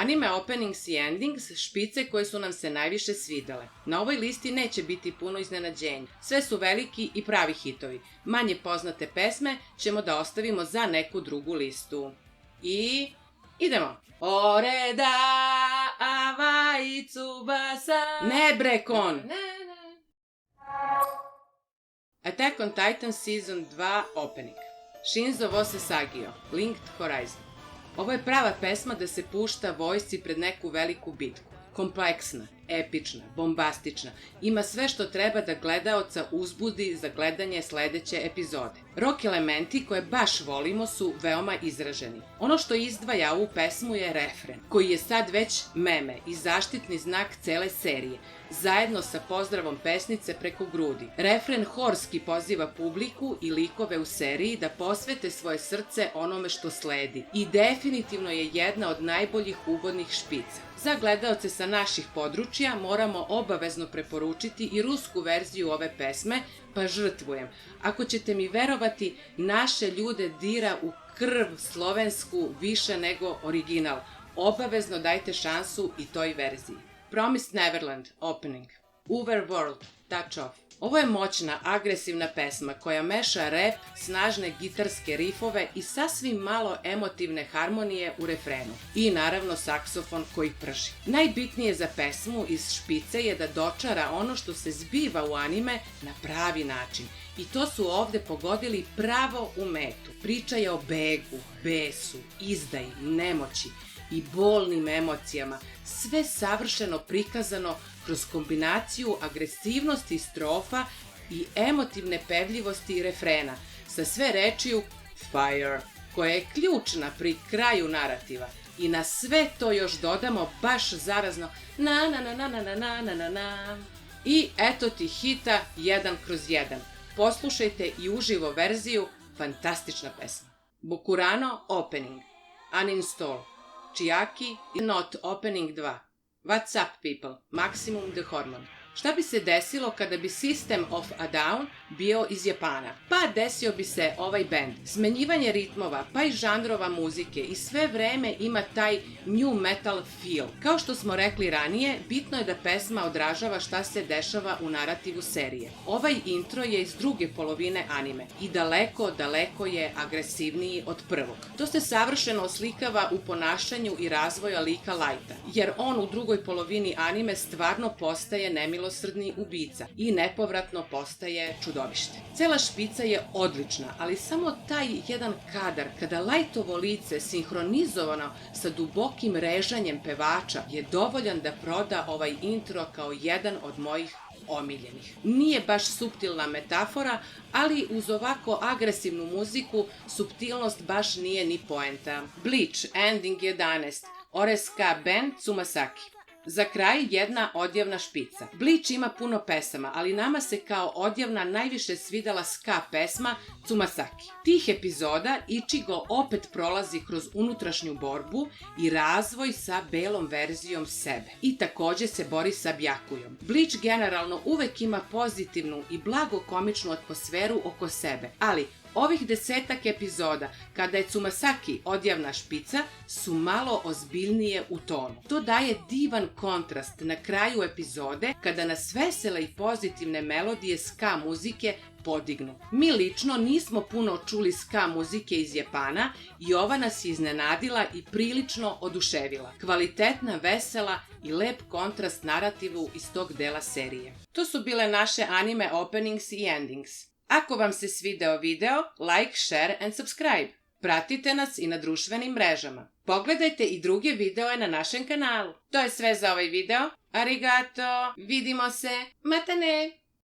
Anime openings i endings, špice koje su nam se najviše svidele. Na ovoj listi neće biti puno iznenađenja. Sve su veliki i pravi hitovi. Manje poznate pesme ćemo da ostavimo za neku drugu listu. I idemo! Ore da avai tsubasa. Ne bre, kon! Attack on Titan Season 2 Opening. Shinzo wo Sasagio, Linked Horizon. Ovo je prava pesma da se pušta vojsci pred neku veliku bitku. Kompleksna, epična, bombastična, ima sve što treba da gledaoca uzbudi za gledanje sledeće epizode. Rock elementi koje baš volimo su veoma izraženi. Ono što izdvaja ovu pesmu je refren, koji je sad već meme i zaštitni znak cele serije, zajedno sa pozdravom pesnice preko grudi. Refren horski poziva publiku i likove u seriji da posvete svoje srce onome što sledi i definitivno je jedna od najboljih uvodnih špica. Za gledaoce sa naših područja moramo obavezno preporučiti i rusku verziju ove pesme, pa žrtvujem. Ako ćete mi verovati, naše ljude dira u krv slovensku više nego original. Obavezno dajte šansu i toj verziji. Promised Neverland Opening. Overworld Touch Off. Ovo je moćna, agresivna pesma koja meša rep, snažne gitarske rifove i sasvim malo emotivne harmonije u refrenu. I naravno saksofon koji prži. Najbitnije za pesmu iz špice je da dočara ono što se zbiva u anime na pravi način. I to su ovde pogodili pravo u metu. Priča je o begu, besu, izdaji, nemoći i bolnim emocijama. Sve savršeno prikazano kroz kombinaciju agresivnosti strofa i emotivne pevljivosti refrena, sa sve rečiju fire, koja je ključna pri kraju narativa. I na sve to još dodamo baš zarazno na na na na na na na na na na. I eto ti hita 1/1. Poslušajte i uživo verziju, fantastična pesma. Bokurano Opening. Uninstall. Chiaki Not Opening 2. What's up people? Maximum the Hormone. Šta bi se desilo kada bi System of a Down bio iz Japana? Pa desio bi se ovaj bend. Smenjivanje ritmova, pa i žanrova muzike i sve vreme ima taj new metal feel. Kao što smo rekli ranije, bitno je da pesma odražava šta se dešava u narativu serije. Ovaj intro je iz druge polovine anime i daleko, daleko je agresivniji od prvog. To se savršeno oslikava u ponašanju i razvoja lika Lighta, jer on u drugoj polovini anime stvarno postaje nemilosrdni ubica i nepovratno postaje čudovište. Cela špica je odlična, ali samo taj jedan kadar kada Lightovo lice sinhronizovano sa dubokim režanjem pevača je dovoljan da proda ovaj intro kao jedan od mojih omiljenih. Nije baš suptilna metafora, ali uz ovako agresivnu muziku suptilnost baš nije ni poenta. Bleach Ending 11. Oreska Ben Tsumasaki. Za kraj jedna odjavna špica. Bleach ima puno pesama, ali nama se kao odjavna najviše svidela ska pesma Tsumasaki. Tih epizoda Ichigo opet prolazi kroz unutrašnju borbu i razvoj sa belom verzijom sebe. I takođe se bori sa Byakujom. Bleach generalno uvek ima pozitivnu i blago komičnu atmosferu oko sebe, ali ovih 10 epizoda, kada je Tsumasaki odjavna špica, su malo ozbiljnije u tonu. To daje divan kontrast na kraju epizode, kada nas vesele i pozitivne melodije ska muzike podignu. Mi lično nismo puno čuli ska muzike iz Japana i ova nas je iznenadila i prilično oduševila. Kvalitetna, vesela i lep kontrast narativu iz tog dela serije. To su bile naše anime openings i endings. Ako vam se svideo video, like, share and subscribe. Pratite nas i na društvenim mrežama. Pogledajte i druge videoe na našem kanalu. To je sve za ovaj video. Arigato, vidimo se, matane!